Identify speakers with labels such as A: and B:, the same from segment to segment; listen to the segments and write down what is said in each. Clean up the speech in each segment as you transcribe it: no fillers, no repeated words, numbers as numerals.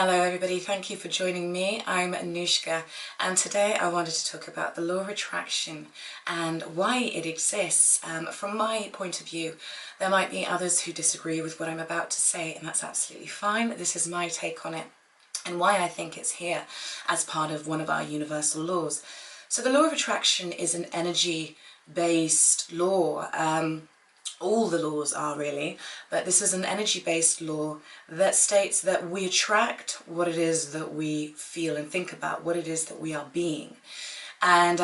A: Hello everybody, thank you for joining me. I'm Anushka and today I wanted to talk about the law of attraction and why it exists. From my point of view, there might be others who disagree with what I'm about to say, and that's absolutely fine. This is my take on it and why I think it's here as part of one of our universal laws. So the law of attraction is an energy-based law. All the laws are really, but this is an energy-based law that states that we attract what it is that we feel and think about, what it is that we are being. And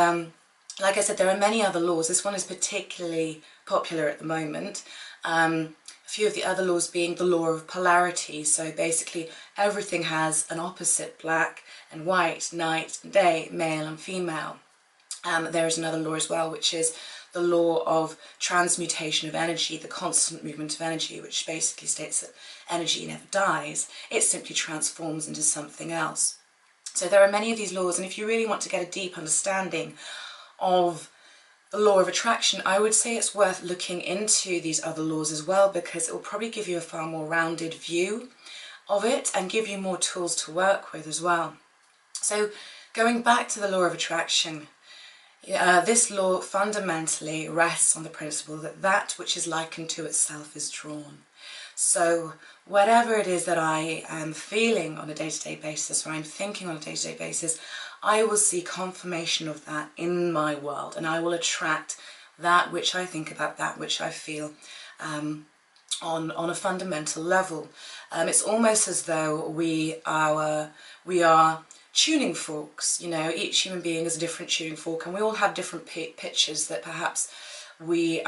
A: like I said, there are many other laws. This one is particularly popular at the moment. A few of the other laws being the law of polarity. So basically everything has an opposite, black and white, night and day, male and female. There is another law as well, which is the law of transmutation of energy, the constant movement of energy, which basically states that energy never dies, it simply transforms into something else. So there are many of these laws, and if you really want to get a deep understanding of the law of attraction, I would say it's worth looking into these other laws as well, because it will probably give you a far more rounded view of it and give you more tools to work with as well. So going back to the law of attraction, this law fundamentally rests on the principle that that which is likened to itself is drawn. So whatever it is that I am feeling on a day-to-day basis, or I'm thinking on a day-to-day basis, I will see confirmation of that in my world, and I will attract that which I think about, that which I feel on a fundamental level. It's almost as though we are tuning forks. You know, each human being is a different tuning fork, and we all have different pitches that perhaps we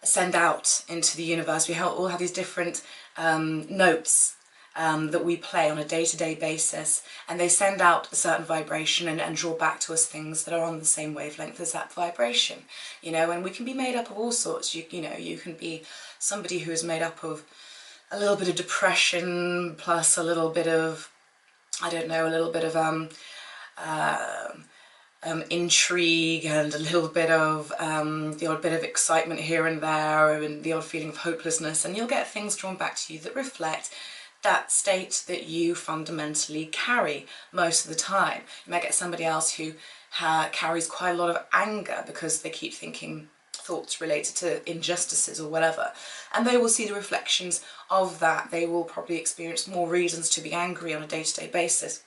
A: send out into the universe. We all have these different notes that we play on a day-to-day basis, and they send out a certain vibration and draw back to us things that are on the same wavelength as that vibration. You know, and we can be made up of all sorts. You know, you can be somebody who is made up of a little bit of depression plus a little bit of, I don't know, a little bit of intrigue and a little bit of the odd bit of excitement here and there, and the odd feeling of hopelessness, and you'll get things drawn back to you that reflect that state that you fundamentally carry most of the time. You might get somebody else who carries quite a lot of anger because they keep thinking thoughts related to injustices or whatever, and they will see the reflections of that. They will probably experience more reasons to be angry on a day-to-day basis.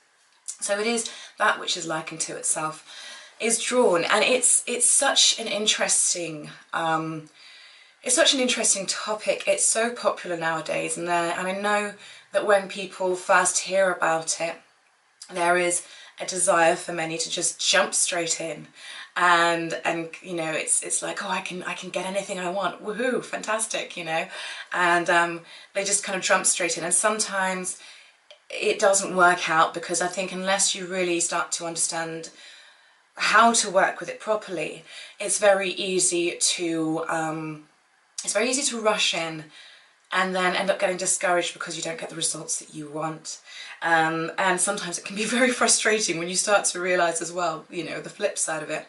A: So it is that which is likened to itself is drawn, and it's such an interesting topic. It's so popular nowadays, and I know that when people first hear about it, there is a desire for many to just jump straight in, and you know, it's like, oh, I can get anything I want, woohoo, fantastic, you know, and they just kind of jump straight in, and sometimes it doesn't work out, because I think unless you really start to understand how to work with it properly, it's very easy to rush in and then end up getting discouraged because you don't get the results that you want. And sometimes it can be very frustrating when you start to realise as well, you know, the flip side of it.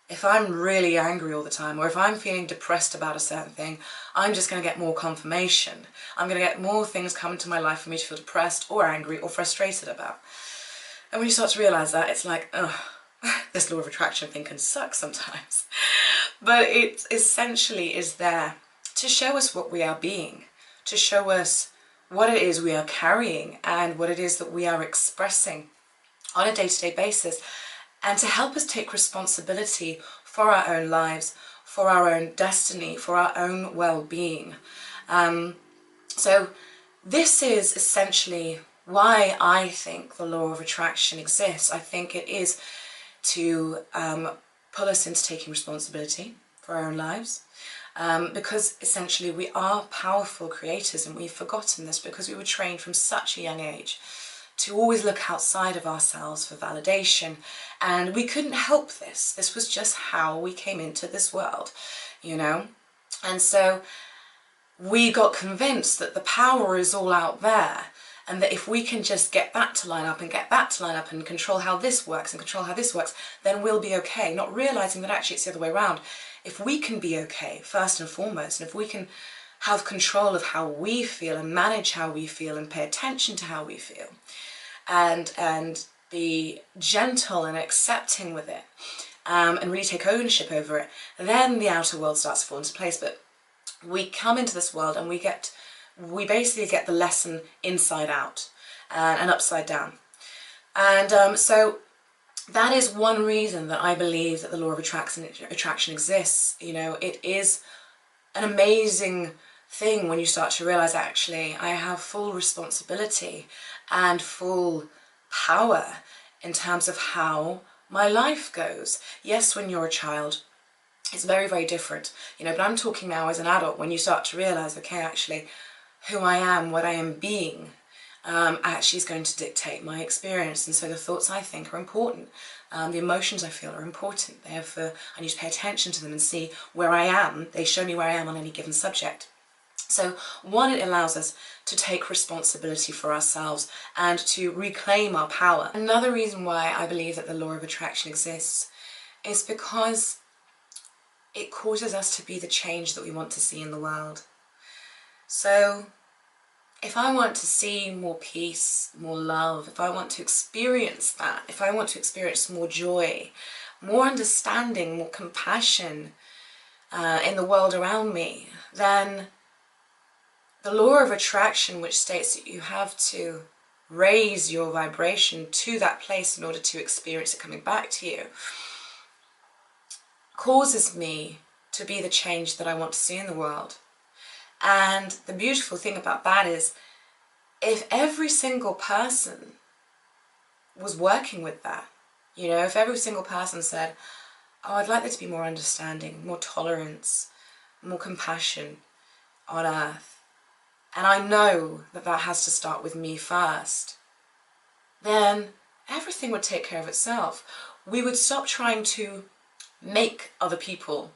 A: If I'm really angry all the time, or if I'm feeling depressed about a certain thing, I'm just going to get more confirmation. I'm going to get more things come into my life for me to feel depressed or angry or frustrated about. And when you start to realise that, it's like, oh, this law of attraction thing can suck sometimes. But it essentially is there to show us what we are being, to show us what it is we are carrying and what it is that we are expressing on a day-to-day basis, and to help us take responsibility for our own lives, for our own destiny, for our own well-being. So this is essentially why I think the law of attraction exists. I think it is to pull us into taking responsibility for our own lives, because essentially we are powerful creators, and we've forgotten this because we were trained from such a young age to always look outside of ourselves for validation, and we couldn't help this. This was just how we came into this world, you know, and so we got convinced that the power is all out there, and that if we can just get that to line up and get that to line up and control how this works and control how this works, then we'll be okay, not realising that actually it's the other way around. If we can be okay, first and foremost, and if we can have control of how we feel and manage how we feel and pay attention to how we feel, and be gentle and accepting with it, and really take ownership over it, then the outer world starts to fall into place. But we come into this world and we basically get the lesson inside out and upside down. And so that is one reason that I believe that the law of attraction exists. You know, it is an amazing thing when you start to realize, actually, I have full responsibility and full power in terms of how my life goes. Yes, when you're a child, it's very, very different, you know, but I'm talking now as an adult, when you start to realize, okay, actually, who I am, what I am being, actually is going to dictate my experience. And so the thoughts I think are important. The emotions I feel are important. Therefore, I need to pay attention to them and see where I am. They show me where I am on any given subject. So one, it allows us to take responsibility for ourselves and to reclaim our power. Another reason why I believe that the law of attraction exists is because it causes us to be the change that we want to see in the world. So if I want to see more peace, more love, if I want to experience that, if I want to experience more joy, more understanding, more compassion in the world around me, then the law of attraction, which states that you have to raise your vibration to that place in order to experience it coming back to you, causes me to be the change that I want to see in the world. And the beautiful thing about that is, if every single person was working with that, you know, if every single person said, oh, I'd like there to be more understanding, more tolerance, more compassion on earth, and I know that that has to start with me first, then everything would take care of itself. We would stop trying to make other people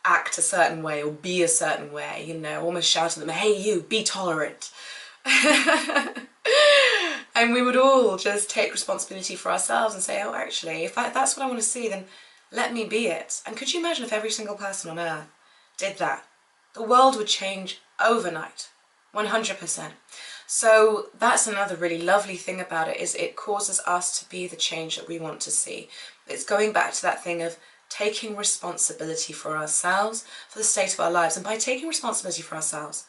A: act a certain way or be a certain way, you know, almost shouting at them, hey you, be tolerant. And we would all just take responsibility for ourselves and say, oh, actually, if that's what I want to see, then let me be it. And could you imagine if every single person on earth did that? The world would change overnight, 100%. So that's another really lovely thing about it, is it causes us to be the change that we want to see. It's going back to that thing of taking responsibility for ourselves, for the state of our lives. And by taking responsibility for ourselves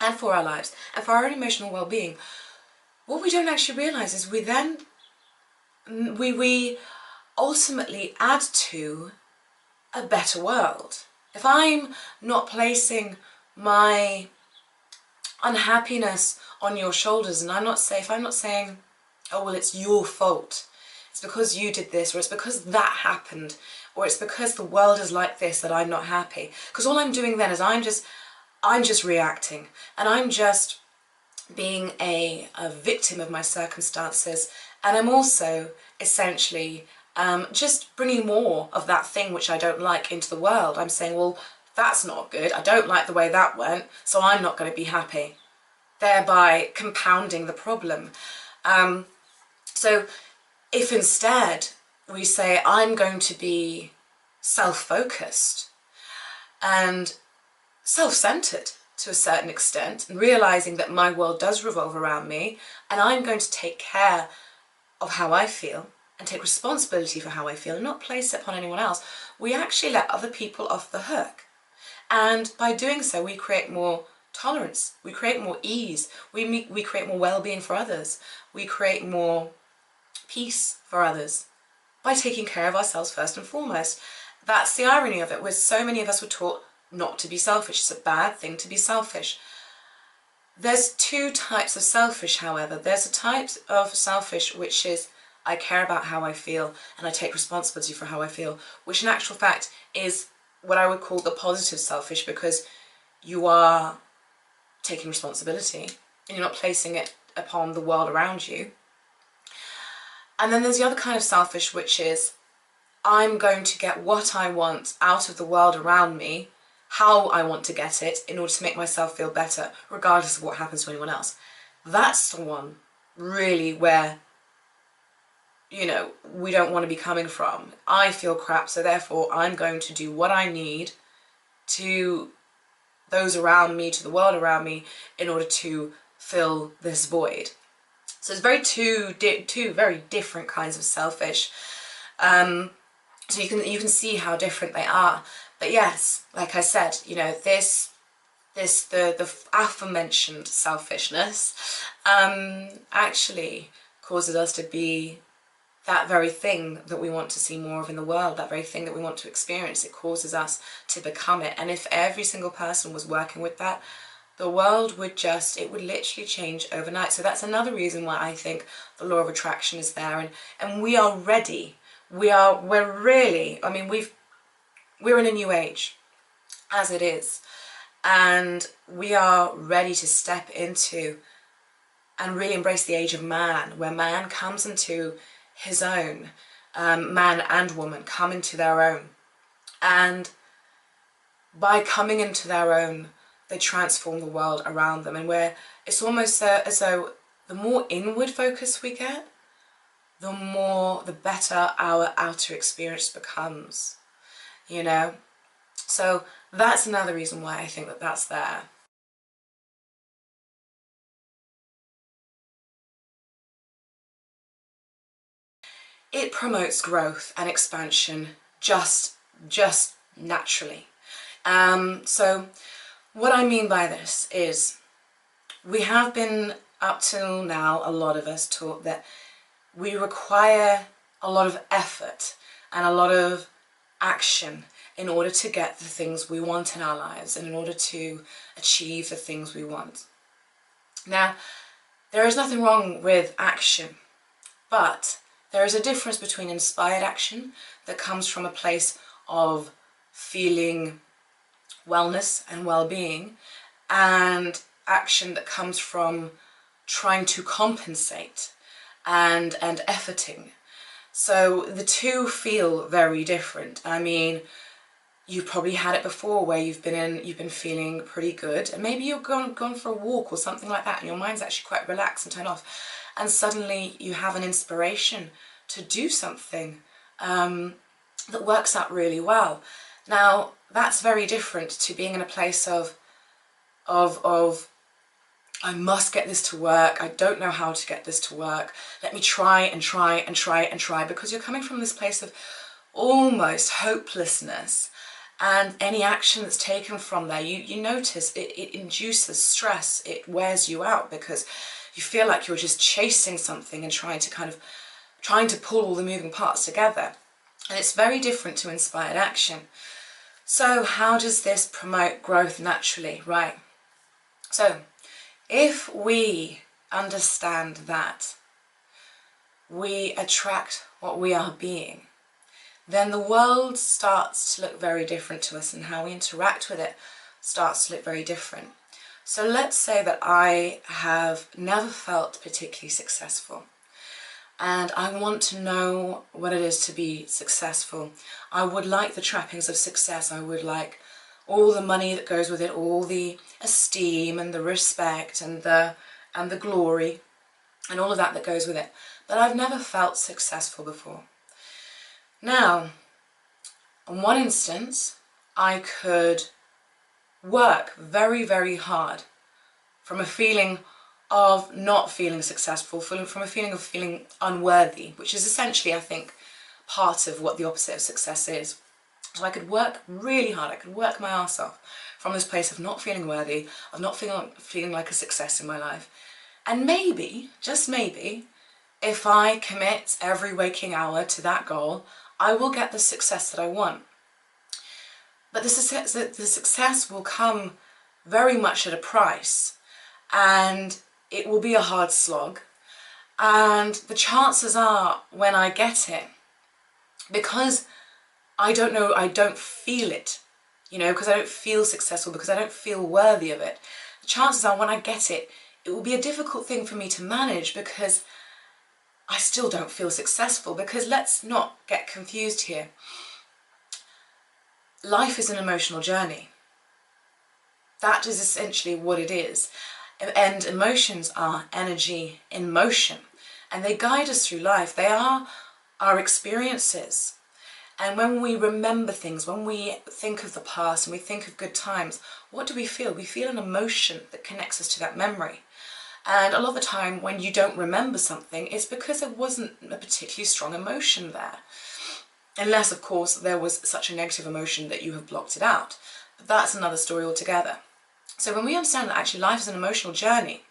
A: and for our lives and for our own emotional well-being, what we don't actually realize is we ultimately add to a better world. If I'm not placing my unhappiness on your shoulders, and if I'm not saying, oh, well, it's your fault, it's because you did this, or it's because that happened, or it's because the world is like this that I'm not happy. Because all I'm doing then is I'm just reacting, and I'm just being a victim of my circumstances, and I'm also essentially just bringing more of that thing which I don't like into the world. I'm saying, well, that's not good, I don't like the way that went, so I'm not going to be happy, thereby compounding the problem. So if instead we say, I'm going to be self-focused and self-centered to a certain extent, and realizing that my world does revolve around me, and I'm going to take care of how I feel and take responsibility for how I feel and not place it upon anyone else, we actually let other people off the hook. And by doing so, we create more tolerance, we create more ease, we create more well-being for others, we create more peace for others by taking care of ourselves first and foremost. That's the irony of it, where so many of us were taught not to be selfish. It's a bad thing to be selfish. There's two types of selfish, however. There's a type of selfish which is, I care about how I feel and I take responsibility for how I feel, which in actual fact is what I would call the positive selfish, because you are taking responsibility and you're not placing it upon the world around you. And then there's the other kind of selfish, which is, I'm going to get what I want out of the world around me, how I want to get it, in order to make myself feel better, regardless of what happens to anyone else. That's the one really where, you know, we don't want to be coming from. I feel crap, so therefore I'm going to do what I need to those around me, to the world around me, in order to fill this void. So it's two very different kinds of selfish. So you can see how different they are. But yes, like I said, you know, the aforementioned selfishness actually causes us to be that very thing that we want to see more of in the world, that very thing that we want to experience. It causes us to become it. And if every single person was working with that, the world would it would literally change overnight. So that's another reason why I think the law of attraction is there, and we are ready. We're really, I mean, we're in a new age as it is, and we are ready to step into and really embrace the age of man, where man comes into his own, man and woman come into their own, and by coming into their own, they transform the world around them. And it's almost as though the more inward focus we get, the better our outer experience becomes, you know. So that's another reason why I think that that's there. It promotes growth and expansion just naturally. So what I mean by this is, we have been up till now, a lot of us, taught that we require a lot of effort and a lot of action in order to get the things we want in our lives and in order to achieve the things we want. Now, there is nothing wrong with action, but there is a difference between inspired action that comes from a place of feeling wellness and well-being, and action that comes from trying to compensate and efforting. So the two feel very different. I mean, you've probably had it before where you've been feeling pretty good, and maybe you've gone for a walk or something like that, and your mind's actually quite relaxed and turned off, and suddenly you have an inspiration to do something that works out really well. Now, that's very different to being in a place of I must get this to work, I don't know how to get this to work, let me try and try and try and try, because you're coming from this place of almost hopelessness, and any action that's taken from there, you notice it induces stress, it wears you out, because you feel like you're just chasing something and trying to pull all the moving parts together. And it's very different to inspired action. So how does this promote growth naturally? Right. So if we understand that we attract what we are being, then the world starts to look very different to us, and how we interact with it starts to look very different. So let's say that I have never felt particularly successful, and I want to know what it is to be successful. I would like the trappings of success. I would like all the money that goes with it, all the esteem and the respect and the glory and all of that goes with it. But I've never felt successful before. Now, in one instance, I could work very, very hard from a feeling of not feeling successful, from a feeling of feeling unworthy, which is essentially, I think, part of what the opposite of success is. So I could work really hard, I could work my ass off from this place of not feeling worthy, of not feeling like a success in my life. And maybe, just maybe, if I commit every waking hour to that goal, I will get the success that I want. But the success will come very much at a price, and it will be a hard slog. And the chances are, when I get it, because I don't feel it, because I don't feel successful, because I don't feel worthy of it, the chances are when I get it, it will be a difficult thing for me to manage, because I still don't feel successful. Because let's not get confused here. Life is an emotional journey. That is essentially what it is. And emotions are energy in motion, and they guide us through life. They are our experiences. And when we remember things, when we think of the past and we think of good times, what do we feel? We feel an emotion that connects us to that memory. And a lot of the time when you don't remember something, it's because there wasn't a particularly strong emotion there. Unless, of course, there was such a negative emotion that you have blocked it out. But that's another story altogether. So when we understand that actually life is an emotional journey,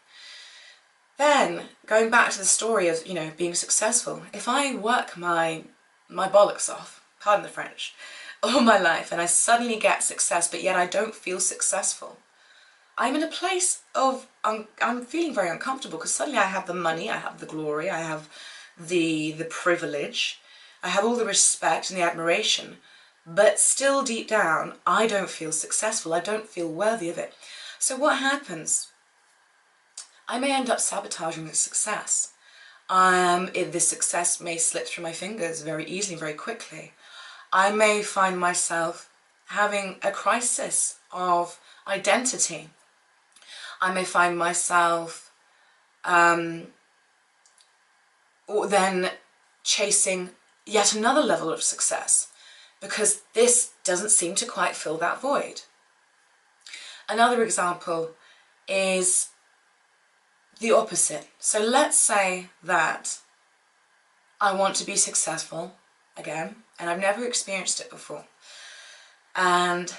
A: then going back to the story of, you know, being successful, if I work my bollocks off, pardon the French, all my life, and I suddenly get success, but yet I don't feel successful, I'm in a place of, I'm feeling very uncomfortable, because suddenly I have the money, I have the glory, I have the privilege, I have all the respect and the admiration, but still deep down, I don't feel successful, I don't feel worthy of it. So what happens? I may end up sabotaging this success. This success may slip through my fingers very easily, very quickly. I may find myself having a crisis of identity. I may find myself or then chasing yet another level of success, because this doesn't seem to quite fill that void. Another example is the opposite. So let's say that I want to be successful again, and I've never experienced it before, and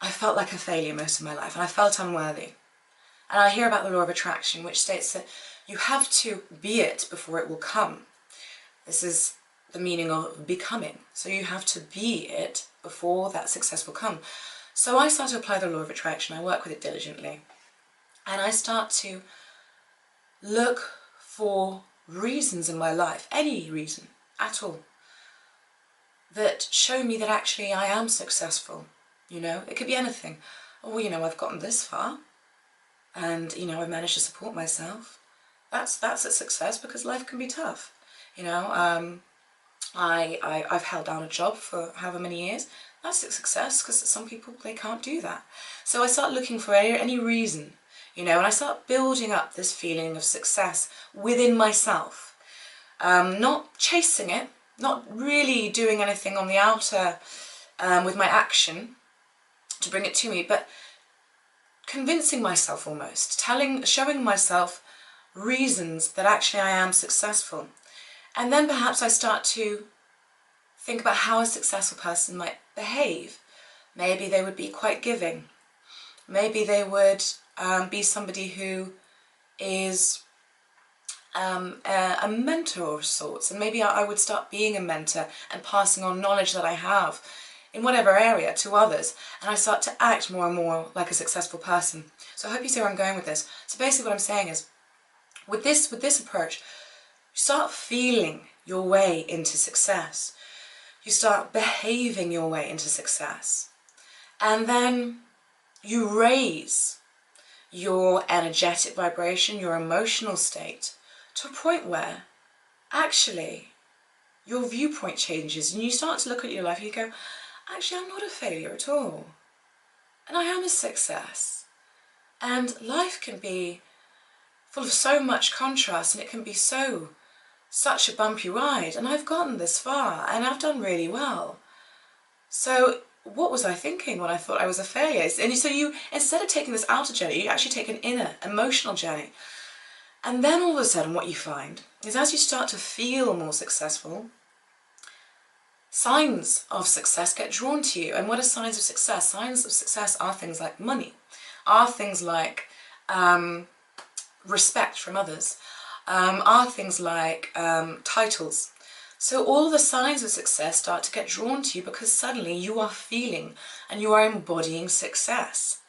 A: I felt like a failure most of my life, and I felt unworthy. And I hear about the law of attraction, which states that you have to be it before it will come. This is the meaning of becoming. So you have to be it before that success will come. So I start to apply the law of attraction. I work with it diligently. And I start to look for reasons in my life, any reason at all, that show me that actually I am successful. You know, it could be anything. Oh, you know, I've gotten this far, and, you know, I've managed to support myself. That's a success, because life can be tough. You know, I've held down a job for however many years. That's a success, because some people, they can't do that. So I start looking for any reason, you know, and I start building up this feeling of success within myself. Not chasing it, not really doing anything on the outer with my action to bring it to me, but convincing myself almost, showing myself reasons that actually I am successful. And then perhaps I start to think about how a successful person might behave. Maybe they would be quite giving. Maybe they would be somebody who is a mentor of sorts, and maybe I would start being a mentor and passing on knowledge that I have in whatever area to others, and I start to act more and more like a successful person. So I hope you see where I'm going with this. So basically what I'm saying is, with this approach, you start feeling your way into success. You start behaving your way into success. And then you raise your energetic vibration, your emotional state, to a point where actually your viewpoint changes, and you start to look at your life and you go, actually, I'm not a failure at all, and I am a success. And life can be full of so much contrast, and it can be such a bumpy ride, and I've gotten this far, and I've done really well. So what was I thinking when I thought I was a failure? And so you, instead of taking this outer journey, you actually take an inner, emotional journey. And then all of a sudden what you find is, as you start to feel more successful, signs of success get drawn to you. And what are signs of success? Signs of success are things like money, are things like respect from others, are things like titles. So all the signs of success start to get drawn to you, because suddenly you are feeling and you are embodying success.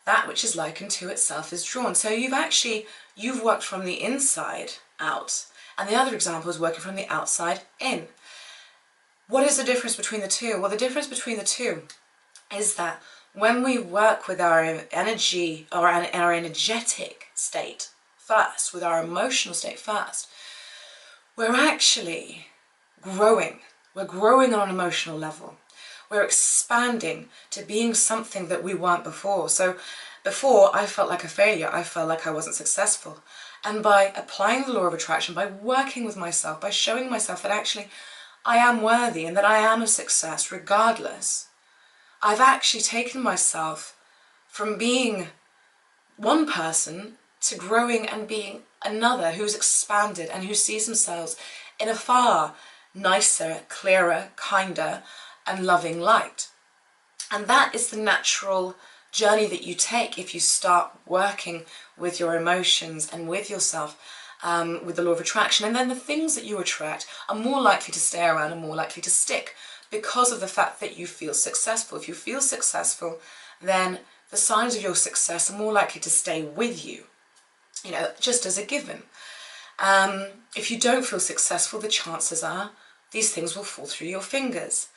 A: That which is likened to itself is drawn. So you've worked from the inside out, and the other example is working from the outside in. What is the difference between the two? Well, the difference between the two is that when we work with our energy, or our energetic state first, with our emotional state first, we're actually growing. We're growing on an emotional level. We're expanding to being something that we weren't before. So before, I felt like a failure. I felt like I wasn't successful. And by applying the law of attraction, by working with myself, by showing myself that actually I am worthy and that I am a success regardless, I've actually taken myself from being one person to growing and being another who's expanded and who sees themselves in a far nicer, clearer, kinder and loving light. And that is the natural journey that you take if you start working with your emotions and with yourself, with the law of attraction. And then the things that you attract are more likely to stay around and more likely to stick because of the fact that you feel successful. If you feel successful, then the signs of your success are more likely to stay with you, you know, just as a given. If you don't feel successful, the chances are these things will fall through your fingers.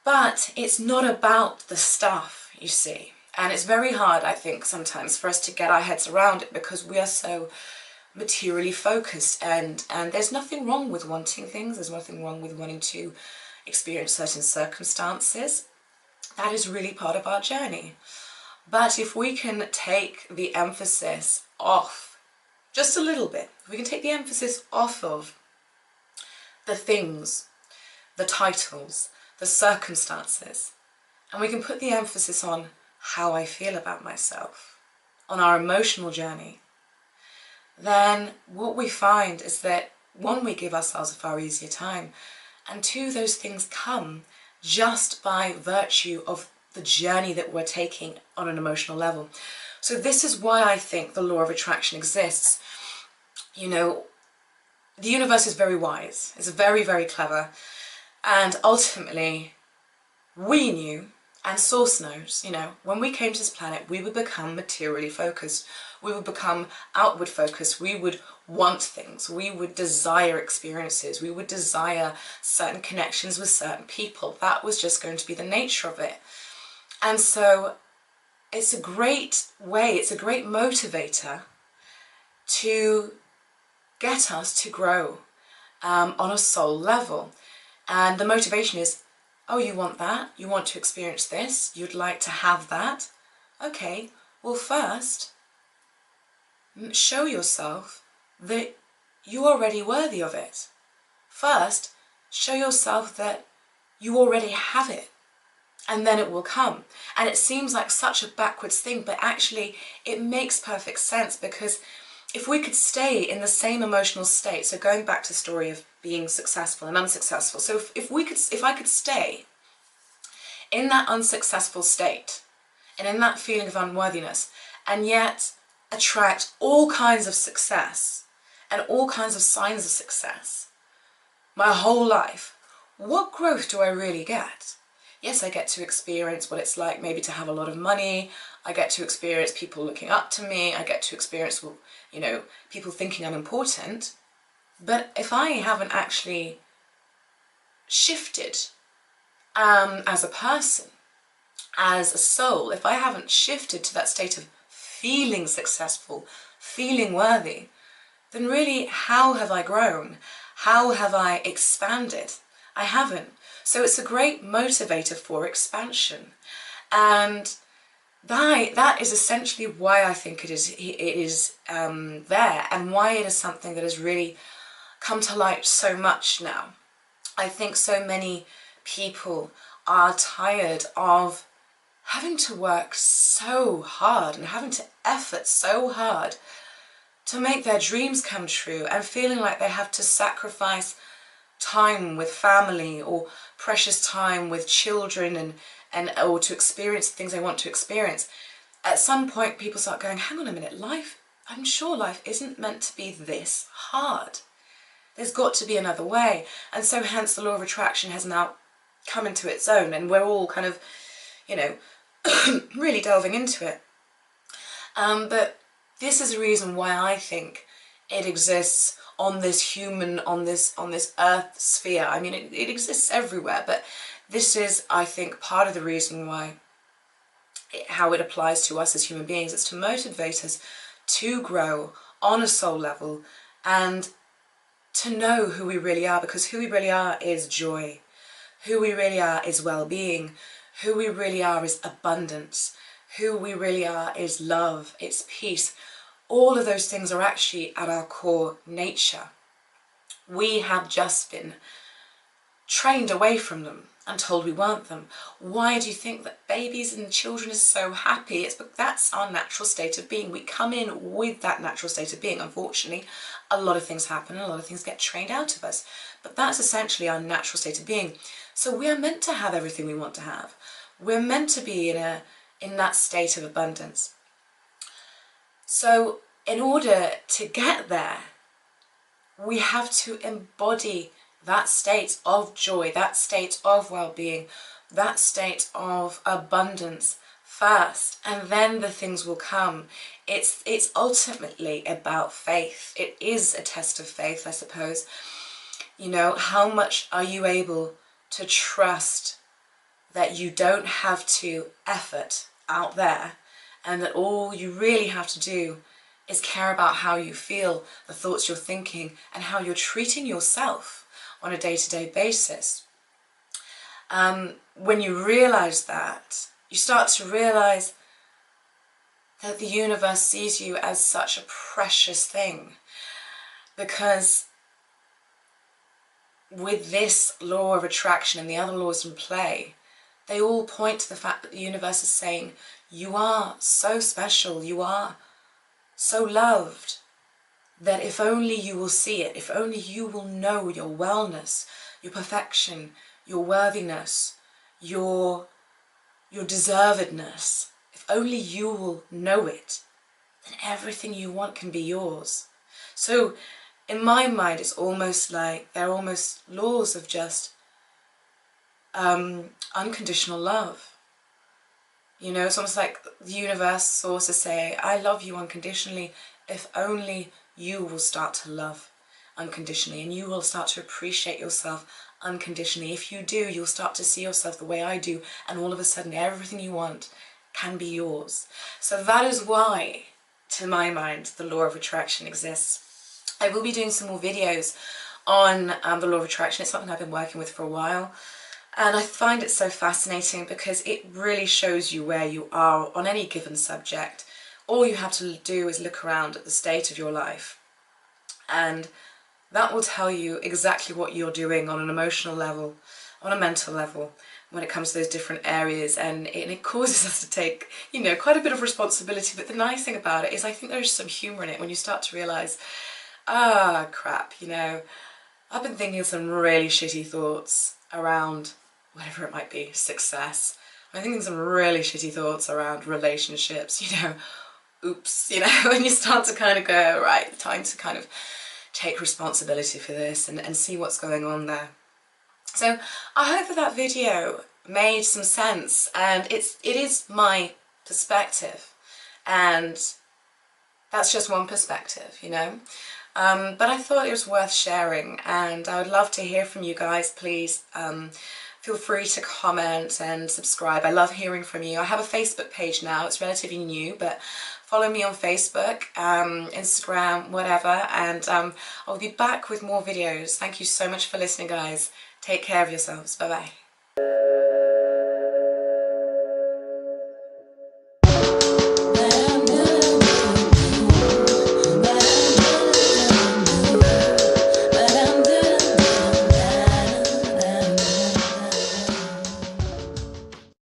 A: But it's not about the stuff, you see. And it's very hard, I think, sometimes for us to get our heads around it because we are so materially focused, and there's nothing wrong with wanting things. There's nothing wrong with wanting to experience certain circumstances. That is really part of our journey. But if we can take the emphasis off just a little bit, if we can take the emphasis off of the things, the titles, the circumstances, and we can put the emphasis on how I feel about myself, on our emotional journey, then what we find is that, one, we give ourselves a far easier time, and two, those things come just by virtue of the journey that we're taking on an emotional level. So this is why I think the law of attraction exists. You know, the universe is very wise, it's very, very clever, and ultimately we knew, and Source knows, you know, when we came to this planet, we would become materially focused. We would become outward focused. We would want things. We would desire experiences. We would desire certain connections with certain people. That was just going to be the nature of it. And so it's a great way, it's a great motivator to get us to grow on a soul level. And the motivation is, oh, you want that? You want to experience this? You'd like to have that? Okay, well first, show yourself that you're already worthy of it. First, show yourself that you already have it, and then it will come. And it seems like such a backwards thing, but actually it makes perfect sense, because if we could stay in the same emotional state, so going back to the story of being successful and unsuccessful, so if I could stay in that unsuccessful state and in that feeling of unworthiness, and yet attract all kinds of success and all kinds of signs of success my whole life, what growth do I really get? Yes, I get to experience what it's like maybe to have a lot of money. I get to experience people looking up to me. I get to experience, you know, people thinking I'm important. But if I haven't actually shifted as a person, as a soul, if I haven't shifted to that state of feeling successful, feeling worthy, then really, how have I grown? How have I expanded? I haven't. So it's a great motivator for expansion. And that is essentially why I think it is there, and why it is something that has really come to light so much now. I think so many people are tired of having to work so hard and having to effort so hard to make their dreams come true, and feeling like they have to sacrifice time with family or precious time with children or to experience the things they want to experience. At some point people start going, hang on a minute, I'm sure life isn't meant to be this hard. There's got to be another way. And so hence the law of attraction has now come into its own, and we're all kind of, you know, really delving into it. But this is a reason why I think it exists on this on this earth sphere. I mean, it exists everywhere, but this is, I think, part of the reason why, how it applies to us as human beings. It's to motivate us to grow on a soul level and to know who we really are, because who we really are is joy. Who we really are is well-being. Who we really are is abundance. Who we really are is love, it's peace. All of those things are actually at our core nature. We have just been trained away from them and told we weren't them. Why do you think that babies and children are so happy? It's because that's our natural state of being. We come in with that natural state of being. Unfortunately, a lot of things happen and a lot of things get trained out of us, but that's essentially our natural state of being. So we are meant to have everything we want to have. We're meant to be in that state of abundance. So in order to get there, we have to embody that state of joy, that state of well-being, that state of abundance first, and then the things will come. It's ultimately about faith. It is a test of faith, I suppose. You know, how much are you able to trust that you don't have to effort out there, and that all you really have to do is care about how you feel, the thoughts you're thinking, and how you're treating yourself on a day-to-day basis. When you realize that, you start to realize that the universe sees you as such a precious thing, because with this law of attraction and the other laws in play, they all point to the fact that the universe is saying, you are so special, you are so loved, that if only you will see it, if only you will know your wellness, your perfection, your worthiness, your deservedness, if only you will know it, then everything you want can be yours. So in my mind, it's almost like they're almost laws of just unconditional love. You know, it's almost like the universe, sources say, I love you unconditionally, if only you will start to love unconditionally, and you will start to appreciate yourself unconditionally. If you do, you'll start to see yourself the way I do, and all of a sudden everything you want can be yours. So that is why, to my mind, the law of attraction exists. I will be doing some more videos on the law of attraction. It's something I've been working with for a while. And I find it so fascinating because it really shows you where you are on any given subject. All you have to do is look around at the state of your life, and that will tell you exactly what you're doing on an emotional level, on a mental level, when it comes to those different areas. And it causes us to take, you know, quite a bit of responsibility. But the nice thing about it is I think there's some humour in it when you start to realise, crap, you know, I've been thinking some really shitty thoughts around whatever it might be, success. I'm thinking some really shitty thoughts around relationships, you know, oops, you know, when you start to kind of go, right, time to kind of take responsibility for this and see what's going on there. So I hope that video made some sense, and it is my perspective, and that's just one perspective, you know. But I thought it was worth sharing, and I would love to hear from you guys. Please feel free to comment and subscribe. I love hearing from you. I have a Facebook page now. It's relatively new, but follow me on Facebook, Instagram, whatever, and I'll be back with more videos. Thank you so much for listening, guys. Take care of yourselves. Bye-bye.